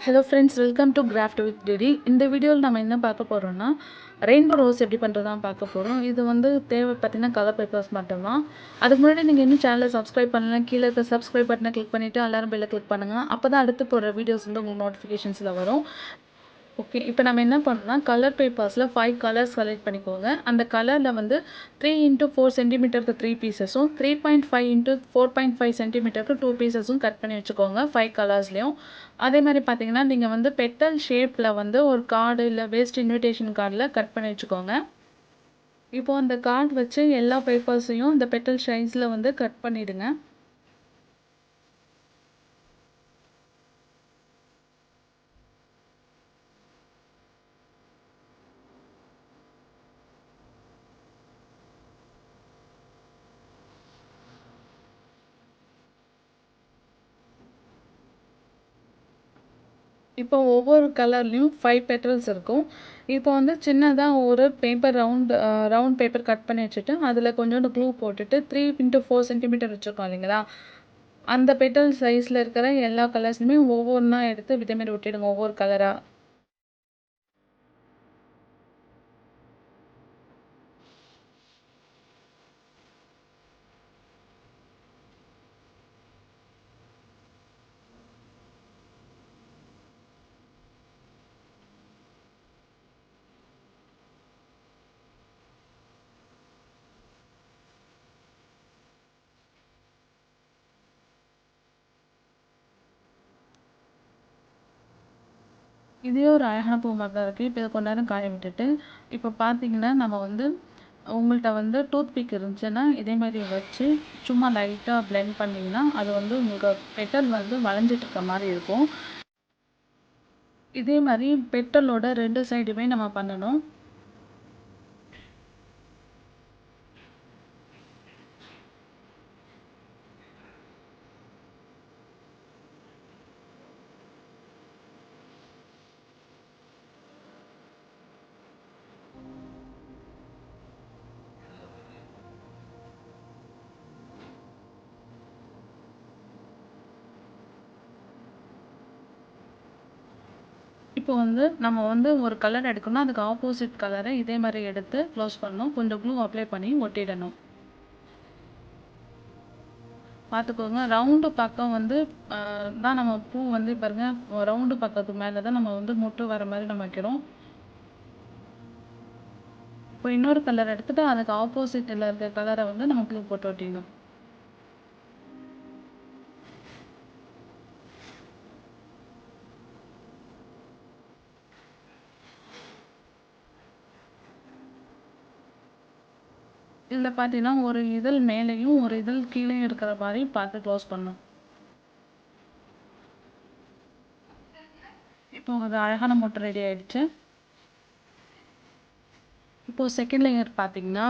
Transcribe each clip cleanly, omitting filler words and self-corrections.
Hello friends, welcome to craft with DD. இந்த வீடியோவில் நம்ம என்ன பார்க்க போகிறோம்னா, ரெயின்போ ரோஸ் எப்படி பண்ணுறதான் பார்க்க போகிறோம். இது வந்து தேவை பார்த்தீங்கன்னா கலர் பேப்பர்ஸ் மட்டும்தான். அதுக்கு முன்னாடி நீங்கள் இன்னும் சேனலை சப்ஸ்கிரைப் பண்ணலாம், கீழே இருக்க சப்ஸ்கிரைப் பட்டனை கிளிக் பண்ணிவிட்டு அலாரம் பெல்லை கிளிக் பண்ணுங்கள். அப்போ தான் அடுத்து போகிற வீடியோஸ் வந்து உங்களுக்கு நோட்டிஃபிகேஷன்ஸில் வரும். ஓகே, இப்போ நம்ம என்ன பண்ணோம்னா கலர் பேப்பர்ஸில் 5 கலர்ஸ் செலக்ட் பண்ணிக்கோங்க. அந்த கலரில் வந்து 3 × 4 சென்டிமீட்டருக்கு 3 பீசஸும் 3.5 × 4.5 சென்டிமீட்டருக்கு 2 பீசஸும் கட் பண்ணி வச்சுக்கோங்க 5 கலர்ஸ்லேயும். அதே மாதிரி பார்த்தீங்கன்னா நீங்கள் வந்து பெட்டல் ஷேப்பில் வந்து ஒரு கார்டு இல்லை வேஸ்ட் இன்விடேஷன் கார்டில் கட் பண்ணி வச்சுக்கோங்க. இப்போது அந்த கார்டு வச்சு எல்லா பேப்பர்ஸையும் இந்த பெட்டல் சைஸில் வந்து கட் பண்ணிவிடுங்க. இப்போ ஒவ்வொரு கலர்லேயும் 5 பெட்டல்ஸ் இருக்கும். இப்போ வந்து சின்னதாக ஒரு பேப்பர் ரவுண்ட் பேப்பர் கட் பண்ணி வச்சுட்டு அதில் கொஞ்சோண்டு க்ளூ போட்டுட்டு 3 × 4 சென்டிமீட்டர் வச்சுருக்கோம் இல்லைங்களா, அந்த பெட்டல் சைஸில் இருக்கிற எல்லா கலர்ஸுமே ஒவ்வொன்றா எடுத்து இதேமாரி ஒட்டிடுங்க ஒவ்வொரு கலராக. இதே ஒரு அழகான பூ மாதிரி தான் இருக்குது. இப்போ இதை கொஞ்ச நேரம் காய விட்டுட்டு இப்போ பார்த்தீங்கன்னா நம்ம வந்து உங்கள்கிட்ட வந்து டூத் பிக் இருந்துச்சுன்னா இதே மாதிரி வச்சு சும்மா லைட்டாக பிளெண்ட் பண்ணிங்கன்னா அது வந்து உங்களுக்கு பெட்டல் வந்து வளைஞ்சிட்டு இருக்க மாதிரி இருக்கும். இதே மாதிரி பெட்டலோட 2 சைடுமே நம்ம பண்ணணும். இப்போ வந்து நம்ம வந்து ஒரு கலர் எடுக்கணும், அதுக்கு ஆப்போசிட் கலரை இதே மாதிரி எடுத்து க்ளோஸ் பண்ணணும், கொஞ்சம் க்ளூ அப்ளை பண்ணி ஒட்டிடணும். பார்த்துக்கோங்க, ரவுண்டு பக்கம் வந்து தான் நம்ம பூ வந்து பாருங்கள், ரவுண்டு பக்கத்துக்கு மேலே தான் நம்ம வந்து முட்டு வர மாதிரி நம்ம வைக்கிறோம். இப்போ இன்னொரு கலர் எடுத்துகிட்டு அதுக்கு ஆப்போசிட்டில் இருக்கிற கலரை வந்து நம்ம க்ளூ போட்டு ஒட்டிடணும். இதில் பார்த்தீங்கன்னா ஒரு இதழ் மேலேயும் ஒரு இதழ் கீழேயும் இருக்கிற மாதிரி பார்த்து க்ளோஸ் பண்ணணும். இப்போ ஒரு அழகான மொட்டை ரெடி ஆகிடுச்சு. இப்போது செகண்ட் லேயர் பார்த்தீங்கன்னா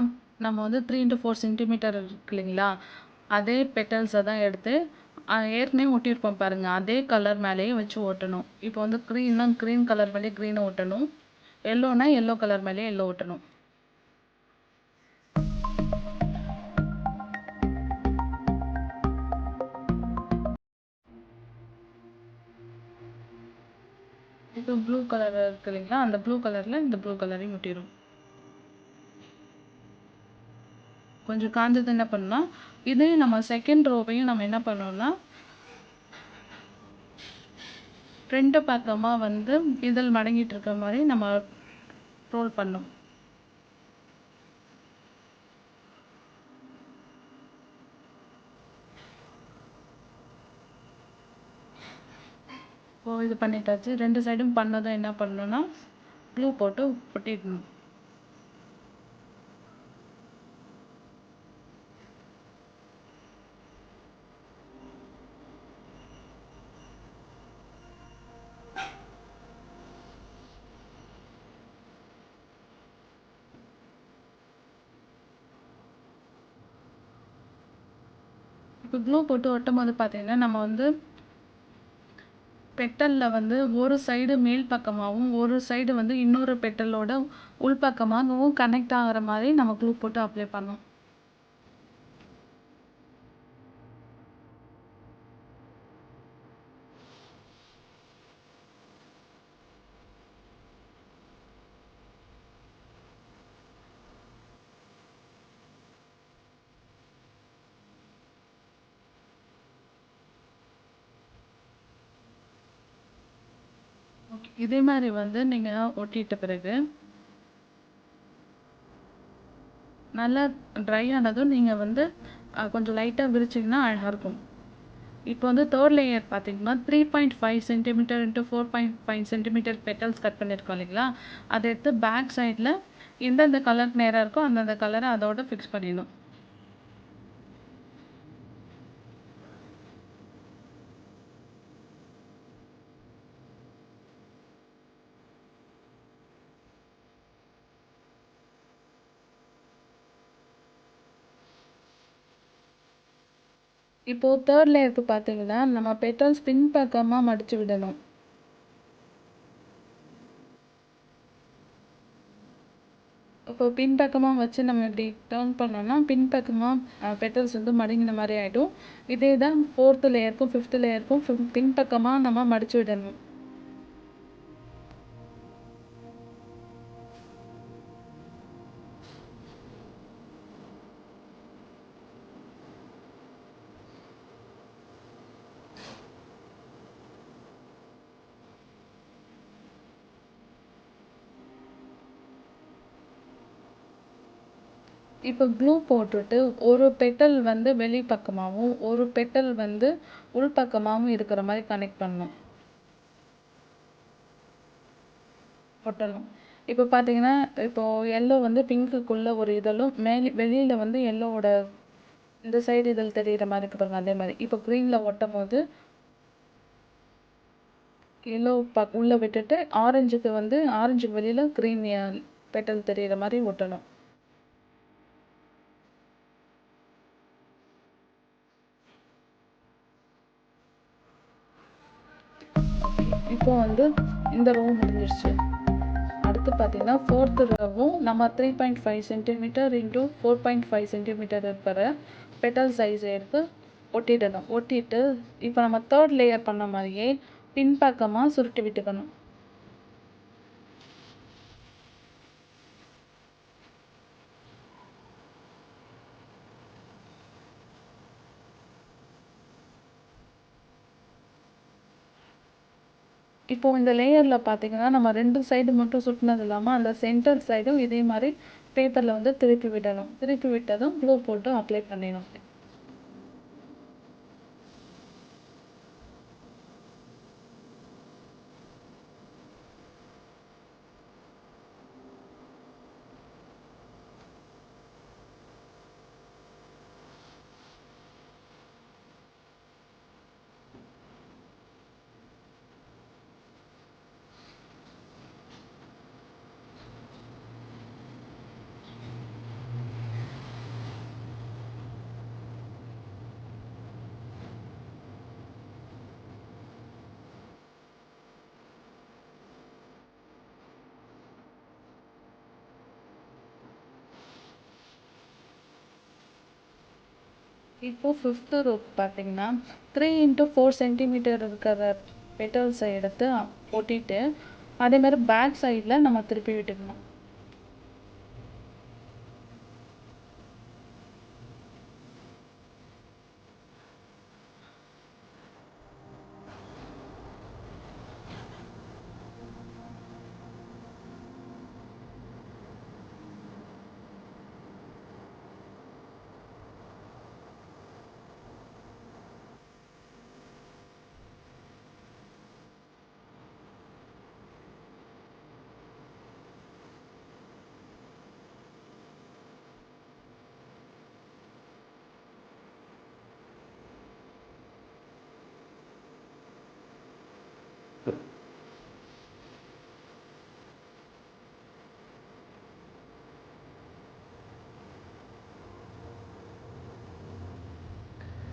நம்ம வந்து 3 × 4 சென்டிமீட்டர் இருக்கு இல்லைங்களா, அதே பெட்டல்ஸை தான் எடுத்து ஏற்கனவே ஒட்டியிருப்போம் பாருங்கள், அதே கலர் மேலேயே வச்சு ஒட்டணும். இப்போ வந்து க்ரீன் கலர் மேலேயே க்ரீனை ஒட்டணும், எல்லோனா எல்லோ கலர் மேலேயே எல்லோ ஒட்டணும். இப்போ ப்ளூ கலர் இருக்கு இல்லைங்களா, அந்த ப்ளூ கலரில் இந்த ப்ளூ கலரையும் ஒட்டிடும். கொஞ்சம் காஞ்சது என்ன பண்ணலாம், இதே நம்ம செகண்ட் ரோவையும் நம்ம என்ன பண்ணோம்னா ஃப்ரண்ட்டு பக்கமா வந்து இதழ் மடங்கிட்டு இருக்க மாதிரி நம்ம ரோல் பண்ணோம். இப்போ இது பண்ணிட்டாச்சு. 2 சைடும் பண்ணதும் என்ன பண்ணணும்னா க்ளூ போட்டு ஒட்டிடணும். இப்போ க்ளூ போட்டு ஒட்டும் போது பார்த்தீங்கன்னா நம்ம வந்து பெட்டலில் வந்து ஒரு சைடு மேல் பக்கமாகவும் ஒரு சைடு வந்து இன்னொரு பெட்டலோட உள்பக்கமாகவும் கனெக்ட் ஆகிற மாதிரி நம்ம க்ளூ போட்டு அப்ளை பண்ணோம். ஓகே. இதே மாரி வந்து நீங்க ஒட்டிட்ட பிறகு, நல்லா ட்ரை ஆனதும் நீங்க வந்து கொஞ்சம் லைட்டா விரிச்சீங்கன்னா அழகா இருக்கும். இப்போ வந்து 3 லேயர் பார்த்தீங்கன்னா, 3.5 centimetre into 4.5 centimetre petals cut பண்ணியிருக்கோம் இல்லைங்களா? அத எடுத்து பேக் சைட்ல எந்தெந்த கலருக்கு நேரா இருக்கோ, அந்தந்த கலர அதோட ஃபிக்ஸ் பண்ணிடணும். இப்போ 3 லேயருக்கு பார்த்தீங்கன்னா, நம்ம பெட்டல்ஸ் பின்பக்கமா மடிச்சு விடணும். இப்போ பின்பக்கமா வச்சு நம்ம இப்படி டர்ன் பண்ணோம்னா, பின்பக்கமா பெட்டல்ஸ் வந்து மடங்கின மாரி ஆயிடும். இதே தான் 4த் லேயருக்கும், 5த் லேயருக்கும் பின்பக்கமா நம்ம மடிச்சு விடணும். இப்போ க்ளூ போட்டுட்டு, ஒரு பெட்டல் வந்து வெளி பக்கமாவும், ஒரு பெட்டல் வந்து உள் பக்கமாவும் இருக்கிற மாரி கனெக்ட் பண்ணணும். ஒட்டணும். இப்போ பார்த்தீங்கன்னா, இப்போ எல்லோ வந்து பிங்க்குக்குள்ள ஒரு இதழும், வெளியில வந்து எல்லோவோட இந்த சைடு இதழ் தெரியிற மாரி இருக்கு பாருங்க, அதே மாரி. இப்போ க்ரீன்ல ஒட்டும்போது, எல்லோ உள்ள விட்டுட்டு, ஆரஞ்சுக்கு வந்து ஆரஞ்சுக்கு வெளியில க்ரீன் பெட்டல் தெரியிற மாரி ஒட்டணும். இப்போ வந்து இந்த ரோ முடிஞ்சிருச்சு. அடுத்து பார்த்தீங்கன்னா, 4த் ரோவும் நம்ம 3.5 சென்டிமீட்டர் இன்டூ 4.5 சென்டிமீட்டர் இருக்கிற பெட்டல் சைஸ் எடுத்து ஒட்டிடணும். ஒட்டிட்டு, இப்போ நம்ம 3rd லேயர் பண்ண மாரியே பின்பக்கமா சுருட்டி விட்டுக்கணும். இப்போ இந்த லேயர்ல பார்த்தீங்கன்னா, நம்ம 2 சைடு மட்டும் சுட்டுனது இல்லாம, அந்த சென்டர் சைடும் இதே மாரி பேப்பர்ல வந்து திருப்பி விடணும். திருப்பி விட்டதும் க்ளூ போட்டு அப்ளை பண்ணிடணும். இப்போ 5த் ரோ பார்த்தீங்கன்னா, 3 இன்டூ 4 சென்டிமீட்டர் இருக்கிற பெட்டல்ஸ எடுத்து ஒட்டிட்டு, அதே மாரி பேக் சைட்ல நம்ம திருப்பி விட்டுக்கணும்.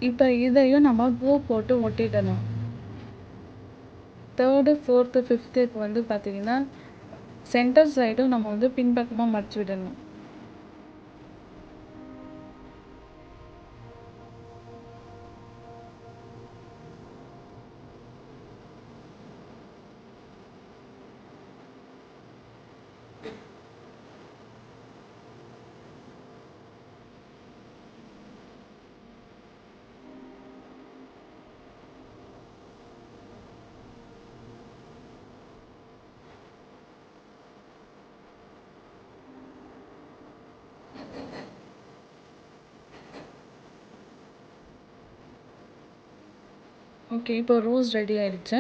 இப்போ இதையும் நம்ம க்ளூ போட்டு ஒட்டிடணும். 3rd, 4th, 5த்துக்கு வந்து பார்த்தீங்கன்னா, சென்டர் சைடும் நம்ம வந்து பின்பக்கமா மடிச்சு விடணும். ஓகே. இப்போ ரோஸ் ரெடி ஆயிடுச்சு.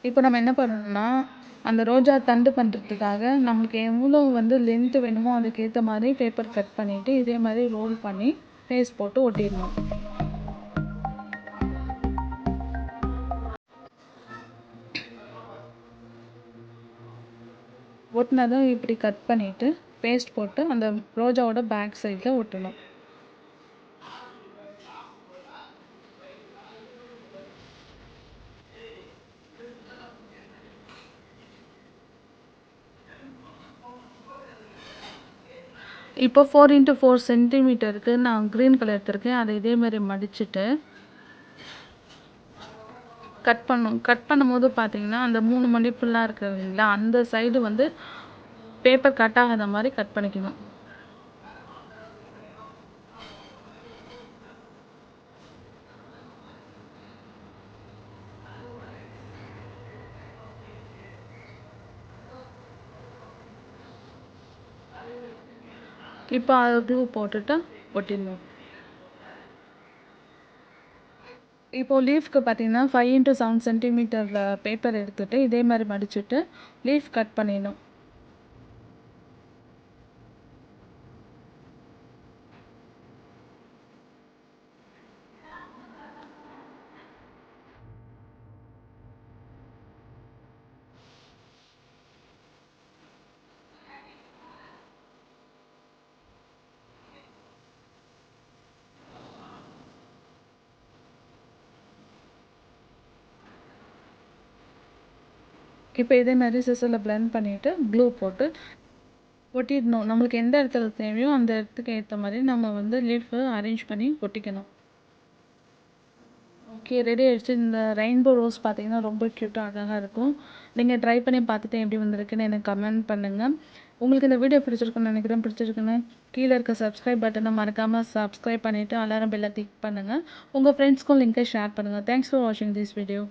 இப்போ நம்ம என்ன பண்ணணும்னா, அந்த ரோஜா தண்டு பண்ணுறதுக்காக நமக்கு எவ்வளோ வந்து லென்த் வேணுமோ அதுக்கேத்த மாரி பேப்பர் கட் பண்ணிட்டு, இதே மாரி ரோல் பண்ணி பேஸ்ட் போட்டு ஒட்டிடணும். ஒட்டுனதும் இப்படி கட் பண்ணிட்டு, பேஸ்ட் போட்டு அந்த ரோஜாவோட பேக் சைட்ல ஒட்டணும். இப்போ 4x4 சென்டிமீட்டருக்கு நான் கிரீன் கலர் எடுத்திருக்கேன். அதை இதே மாரி மடிச்சுட்டு கட் பண்ணணும். கட் பண்ணும்போது பார்த்தீங்கன்னா, அந்த 3 மடிப்புலாம் இருக்கு இல்லைங்களா, அந்த சைடு வந்து பேப்பர் கட் ஆகாத மாரி கட் பண்ணிக்கணும். இப்போ அது க்ளூ போட்டுட்டு ஒட்டிடணும். இப்போ லீஃப்க்கு பார்த்தீங்கன்னா 5x7 சென்டிமீட்டர் பேப்பர் எடுத்துட்டு இதே மாரி மடிச்சுட்டு லீஃப் கட் பண்ணிடணும். இப்போ இதே மாரி சிசரில் பிளெண்ட் பண்ணிவிட்டு க்ளூ போட்டு ஒட்டிடணும். நம்மளுக்கு எந்த இடத்துல தேவையோ அந்த இடத்துக்கு ஏற்ற மாதிரி நம்ம வந்து லீஃபை அரேஞ்ச் பண்ணி ஒட்டிக்கணும். ஓகே, ரெடி ஆயிடுச்சு. இந்த ரெயின்போ ரோஸ் பார்த்தீங்கன்னா ரொம்ப க்யூட்டாக அழகாக இருக்கும். நீங்கள் ட்ரை பண்ணி பார்த்துட்டு எப்படி வந்திருக்குன்னு எனக்கு கமெண்ட் பண்ணுங்கள். உங்களுக்கு இந்த வீடியோ பிடிச்சிருக்குன்னு நினைக்கிறேன். பிடிச்சிருக்குன்னு கீழே இருக்க சப்ஸ்கிரைப் பட்டனை மறக்காமல் சப்ஸ்கிரைப் பண்ணிவிட்டு அலாரம் பெல்லை கிளிக் பண்ணுங்கள். உங்கள் ஃப்ரெண்ட்ஸ்க்கும் லிங்கை ஷேர் பண்ணுங்கள். தேங்க்ஸ் ஃபார் வாட்சிங் திஸ் வீடியோ.